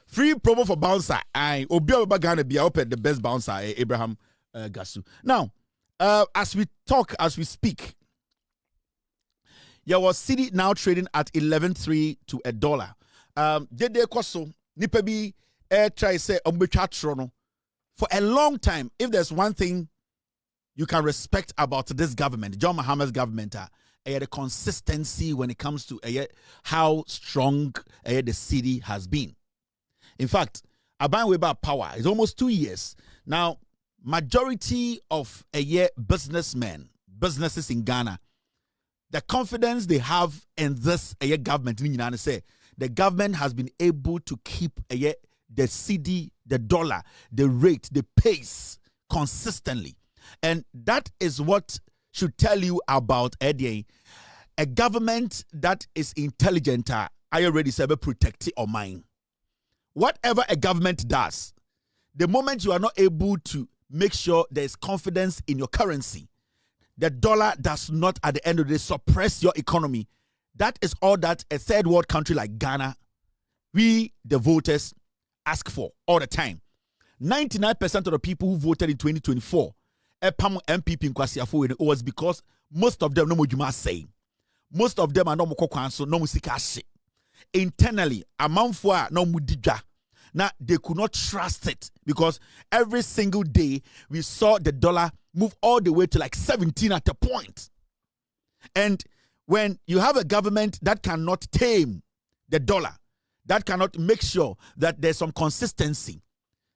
Free promo for bouncer. I Obi Ghana be open the best bouncer, Abraham Gasu. Now, as we speak, your cedi now trading at 11.3 to $1. Jede koso nipa bi try say ombetwa trono. For a long time, if there's one thing you can respect about this government, John Mahama's government, the consistency when it comes to how strong the cedi has been. In fact, Aban Weber power is almost 2 years. Now, majority of businesses in Ghana, the confidence they have in this government, say the government has been able to keep the cedi, the dollar, the rate, the pace consistently. And that is what should tell you about a government that is intelligent. I already said protect or mine. Whatever a government does, the moment you are not able to make sure there is confidence in your currency, the dollar does not at the end of the day suppress your economy. That is all that a third world country like Ghana, we the voters ask for all the time. 99% of the people who voted in 2024 MPP in Kwasiafo, it was because most of them no more saying. Most of them are no more so no musika. Internally, amount for no mudija. Now they could not trust it because every single day we saw the dollar move all the way to like 17 at a point. And when you have a government that cannot tame the dollar, that cannot make sure that there's some consistency,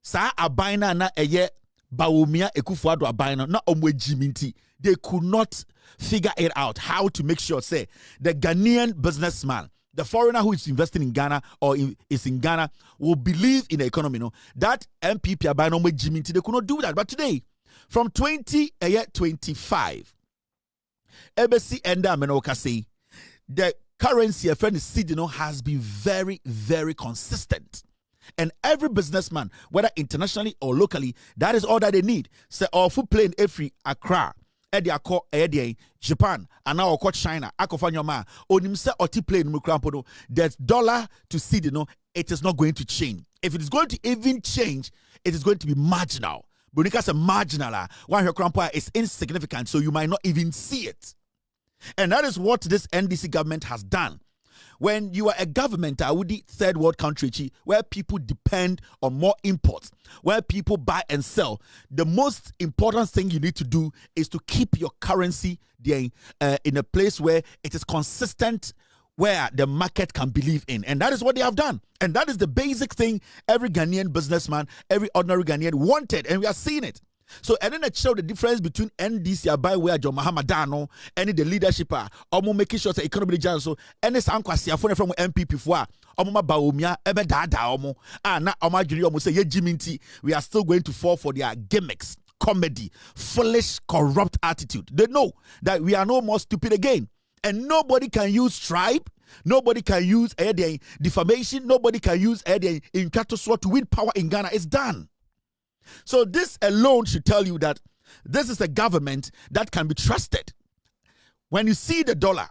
sa abaina na eye Bawumia Ekufuado Abaino, not Omwejiminti. They could not figure it out how to make sure, say, the Ghanaian businessman, the foreigner who is investing in Ghana or is in Ghana, will believe in the economy. No, that MPP Abaino Omwejiminti, they could not do that. But today, from 2025, EBC Enda Menoka say, the currency, a friend cedi, has been very, very consistent. And every businessman, whether internationally or locally, that is all that they need. Say, full plane every Accra, Japan, and now China, Akofanyoma, Onimse Oti plane Mukrampodo, that dollar to cedi, it is not going to change. If it is going to even change, it is going to be marginal. But because a marginal, one your crampo is insignificant, so you might not even see it. And that is what this NDC government has done. When you are a government, I would third world country where people depend on more imports, where people buy and sell, the most important thing you need to do is to keep your currency there, in a place where it is consistent, where the market can believe in. And that is what they have done. And that is the basic thing every Ghanaian businessman, every ordinary Ghanaian wanted. And we are seeing it. So, and then it showed the difference between NDC by where John Mahama Dano and the leadership are making sure the economy is so and it's Anquasia from MPP for Omoma Baumia, Ebe Dada Omo, na Omajiri Omo say Jiminti, we are still going to fall for their gimmicks, comedy, foolish, corrupt attitude. They know that we are no more stupid again. And nobody can use tribe, nobody can use defamation, nobody can use Inkatoswa to win power in Ghana. It's done. So this alone should tell you that this is a government that can be trusted. When you see the dollar,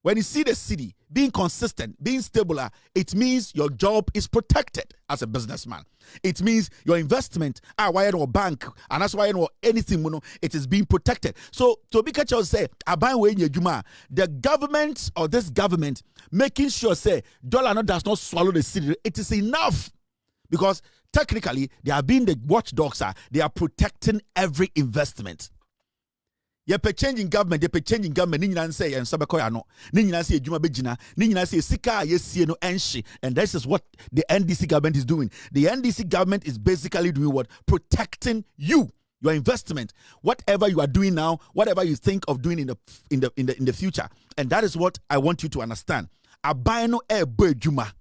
when you see the cedi being consistent, being stable, it means your job is protected as a businessman. It means your investment, why no bank, and that's why no anything, it is being protected. So to be catch say, the government or this government making sure say dollar does not swallow the cedi, it is enough. Because technically, they are being the watchdogs. They are protecting every investment. You pe changing government, they pe changing government. Ninyan say and sabakoyano. Ninyan say juma bejina. Ninyan say sika yesi no enshi. And this is what the NDC government is doing. The NDC government is basically doing what? Protecting you, your investment, whatever you are doing now, whatever you think of doing in the future. And that is what I want you to understand. Abayno e boy juma.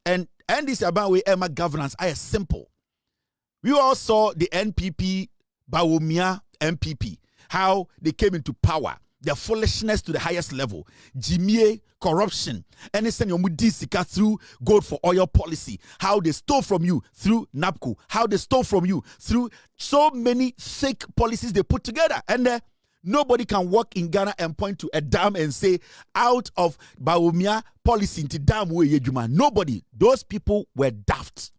And this about way Emma governance are simple. We all saw the NPP, Bawumia MPP, how they came into power, their foolishness to the highest level, Jimie, corruption, anything you mudisika through gold for oil policy, how they stole from you through NAPCO, how they stole from you through so many fake policies they put together. And Nobody can walk in Ghana and point to a dam and say, out of Bawumia policy into dam we yejuma. Nobody. Those people were daft.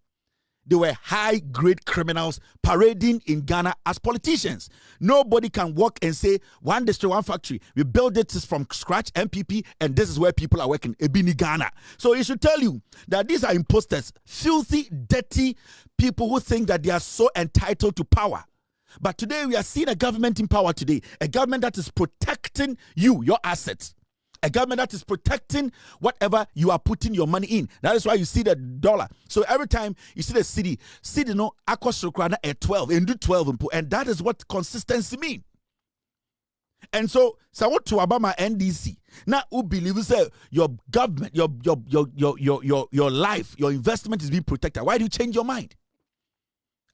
They were high-grade criminals parading in Ghana as politicians. Nobody can walk and say, one district, one factory. We built it from scratch, MPP, and this is where people are working, Ebini Ghana. So it should tell you that these are imposters, filthy, dirty people who think that they are so entitled to power. But today we are seeing a government in power today, a government that is protecting you, your assets. A government that is protecting whatever you are putting your money in. That is why you see the dollar. So every time you see the cedi no akosrokrana at 12 and do 12 and that is what consistency mean. And so what to Obama NDC now who believes that your government, your life, your investment is being protected. Why do you change your mind?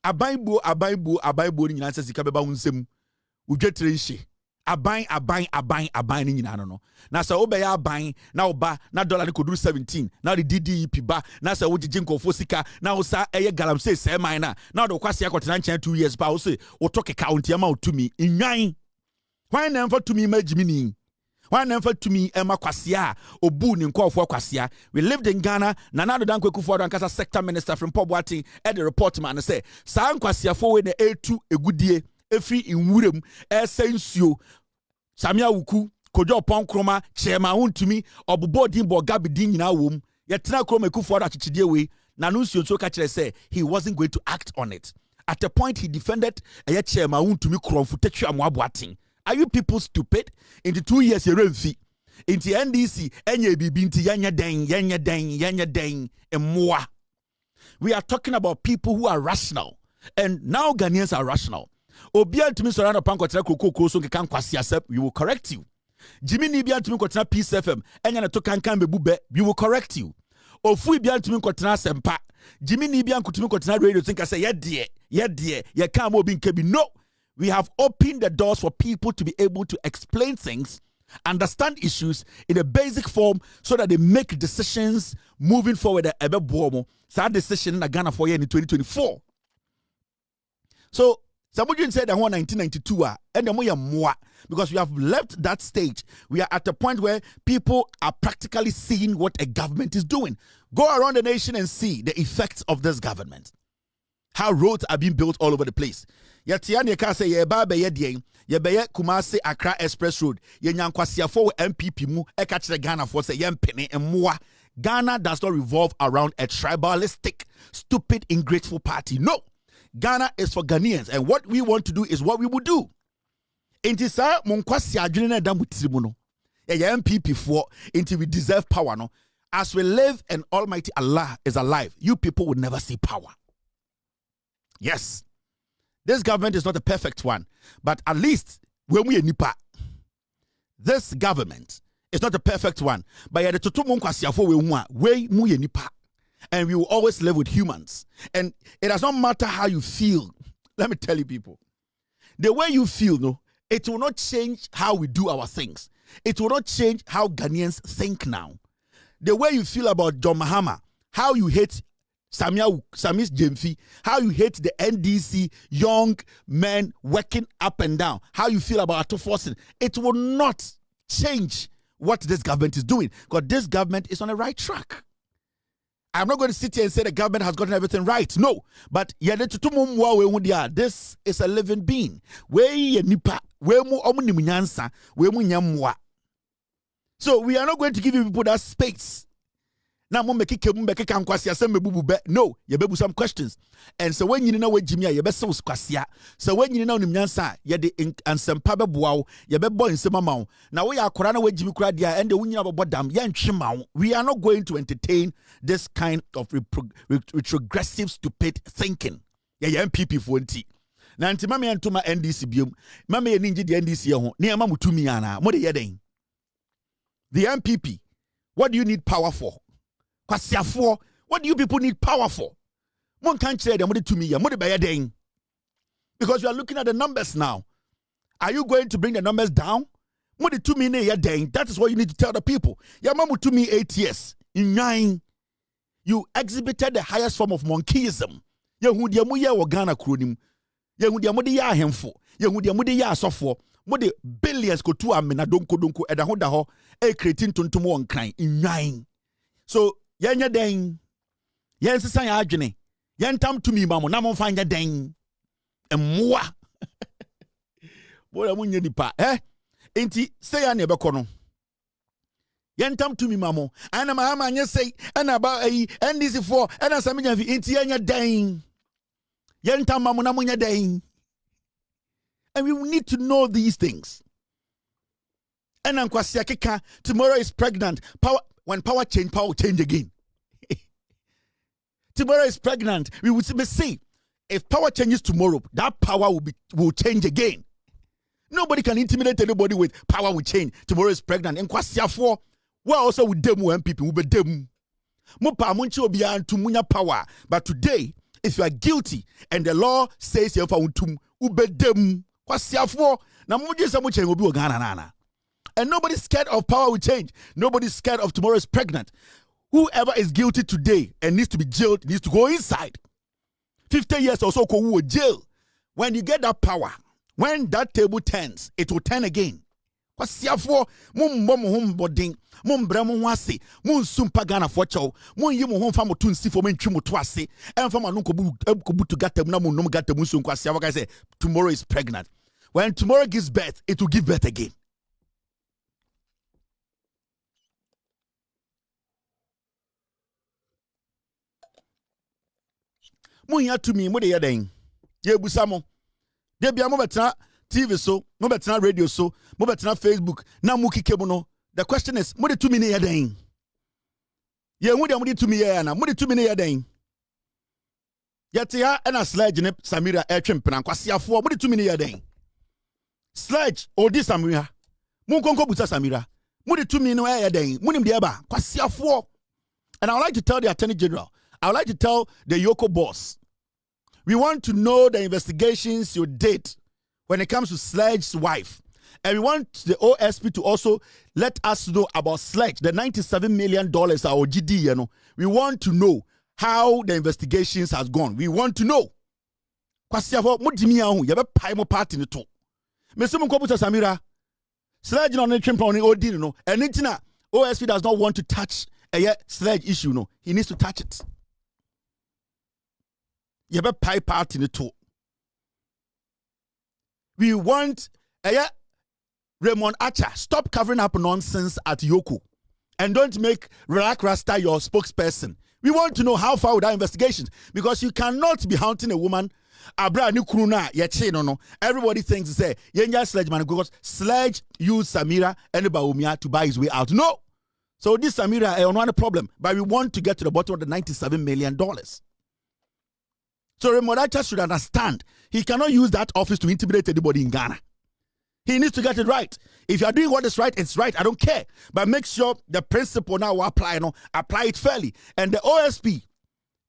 Abaybo ni nyina sɛ sika beba unsem udwetre nhye. Aban ni nyina no. Na sɛ obeya aban na oba na dollar ni koduru 17 na the DDEP ba na sɛ wogye nkofo sika na wo sa eye galamsey sɛ man na do kwase akotena nkyɛn 2 years ba wo se wo to keka ontiama otumi nwan. Why na mfa tumi magimi ni? Why na mfa tumi ema kwase a obu ni nkofo kwase. We lived in Ghana na Nana Dankwa Akufo-Addo ankasa sector minister from Pobwati at the report man say saa nkwasiafo we na etu egudie efi inwurem esensuo Samia Wuku Kojo Ponkroma Chema Untumi Obubo Dimbo Gabi din nyina wom yetena kroma Akufo-Addo achichidie we na no nsuo so ka kire say he wasn't going to act on it. At a point he defended Chema Untumi kromfu tetwa moaboaten. Are you people stupid? In the 2 years you remfi in the NDC enye bibi nti yenya den emwa. We are talking about people who are rational, and now Ghanaians are rational. Obia ntumi sorana panko tera kokoko so nkan kwase asep, we will correct you. Jimmy ni bia ntumi kotena Peace FM enya na to kankan bebube, we will correct you. Ofu bia ntumi kotena Sempa, Jimmy ni bia ntumi kotena radio think say ye kan mo bi nkebi. No, we have opened the doors for people to be able to explain things, understand issues in a basic form so that they make decisions moving forward. That decision na Ghana for year in 2024. So somebody said that 1992 and more because we have left that stage. We are at a point where people are practically seeing what a government is doing. Go around the nation and see the effects of this government. How roads are being built all over the place. Yatiani ka say ye ba be ye die ye be ye Kumasi Accra Express Road ye nyankwasiafo MPP mu e ka kire Ghana for say ye mpene emmoa. Ghana does not revolve around a tribalistic, stupid, ungrateful party. No. Ghana is for Ghanaians, and what we want to do is what we will do. Inti sa munkwasi adwene na da mutirimu no. Ye MPP for until we deserve power no. As we live and Almighty Allah is alive, you people will never see power. Yes. This government is not a perfect one, but at least when we nipa, this government is not a perfect one. But yet we nipa. And we will always live with humans. And it does not matter how you feel. Let me tell you people. The way you feel, no, it will not change how we do our things. It will not change how Ghanaians think now. The way you feel about John Mahama, how you hate Samis Jemfi, how you hate the NDC young men working up and down, how you feel about Ato Forsen, it will not change what this government is doing, because this government is on the right track. I'm not going to sit here and say the government has gotten everything right. No. But this is a living being. So we are not going to give you people that space. No, you bebu some questions. And so when you know what Jimmy, you best so squasia. So when you know Nimyansa, you the and some paba bow, you be boy in some amount. Now we are Korana with Jimmy Cradia and the winning of Bodam, Yan Chimau. We are not going to entertain this kind of retrogressive, stupid thinking. Yeah, MPP for tea. Now, anti Mammy and to my NDC bium, Mammy and Ninja the NDC, near Mamu to me, Anna, what are you doing? The MPP, what do you need power for? What do you people need power for? One can't say them to me, because you are looking at the numbers now. Are you going to bring the numbers down? That is what you need to tell the people. Yamamu to me 8 years. In 9, you exhibited the highest form of monkeyism. Yehu dia mode ya ahemfo. Yehu dia mode ya asofo. Mode billions ko tu amena donko eda ho da ho creating tontom won kran nwan. So yenya den. Yen sesa ya adwene. Yen tam tumi ma mo na mo fa nya den. Emmoa. Bola munye nipa enti say ya na ebekọ no. Yen tam tumi ma mo. Ana Mahama anya say ana ba NDC4 ana samenya fi enti yenya den. Yen tam ma mo na mo nya den. And we need to know these things. And Keka, tomorrow is pregnant. Power, when power will change again. Tomorrow is pregnant. We will see if power changes tomorrow, that power will change again. Nobody can intimidate anybody with power will change. Tomorrow is pregnant. And Kwasiafo, we also with them when people will be them. Mopa munchi obiya antumunya power. But today, if you are guilty and the law says you have untum ube them. Kwasiafo na muje sa muche obi ogana nana. And nobody's scared of power will change. Nobody's scared of tomorrow is pregnant. Whoever is guilty today and needs to be jailed needs to go inside. 50 years or so go jail. When you get that power, when that table turns, it will turn again. Kwasiafo mum bom hom bodin, mum bra mo ase, mum sumpa Ghana for chow, mum yi mo hom fa mo tunsi for mentwi mo to ase, en fa ma no kobu to gatam na mo nom gatam so kwasiafo guy say tomorrow is pregnant. When tomorrow gives birth, it will give birth again. Munya to me, mo de yaden. Ye busamo. De bia mo betena TV so, mo betena radio so, mo betena Facebook. Na mu kike no. The question is, mo de to me ne yaden. Ye hu de mo de to me ya na, mo de to me ne yaden. Yete ya na sledge ne Samira etwempena kwasiafo, mo de to me ne yaden. Sledge odi Samira. Mo nkonko buta Samira. Mo de to me no yaden. Mo nim de eba kwasiafo. And I would like to tell the Attorney General, I would like to tell the Yoko boss, we want to know the investigations you did when it comes to Sledge's wife. And we want the OSP to also let us know about Sledge, the $97 million our GD, you know. We want to know how the investigations has gone. We want to know. Kwasiafo mudimi ahu yabe pai mo party ne to. Mesum nkobuta Samira. Sledge no twempa on odi no. And ntina OSP does not want to touch a Sledge issue no. He needs to touch it. Yabe pai party ne to. We want Raymond Archer, stop covering up nonsense at Yoko. And don't make Rack Rasta your spokesperson. We want to know how far with our investigations. Because you cannot be hunting a woman. Abra ni kuruna yeche no. Everybody thinks to say Yenya Sledge man because Sledge used Samira and Baumia to buy his way out. No. So this Samira is one problem. But we want to get to the bottom of the $97 million. So Raymond Archer should understand. He cannot use that office to intimidate anybody in Ghana. He needs to get it right. If you are doing what is right, it's right. I don't care. But make sure the principle now will apply, apply it fairly. And the OSP,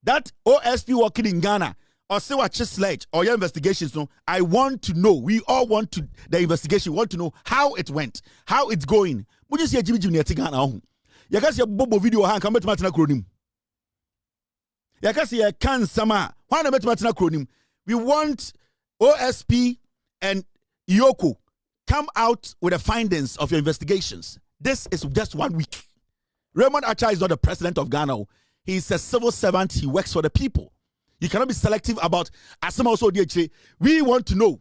that OSP working in Ghana, or say what Sledge or your investigations, I want to know. We all want to the investigation. We want to know how it went, how it's going. Would you see a Jimmy Ghana? You can see a bobo video hand come to Martina Kronim. You can see a can sama. Why not Martina Kronim? We want OSP and Yoko come out with the findings of your investigations. This is just 1 week. Raymond Archer is not the president of Ghana. He's a civil servant. He works for the people. You cannot be selective about Asama also DHA. We want to know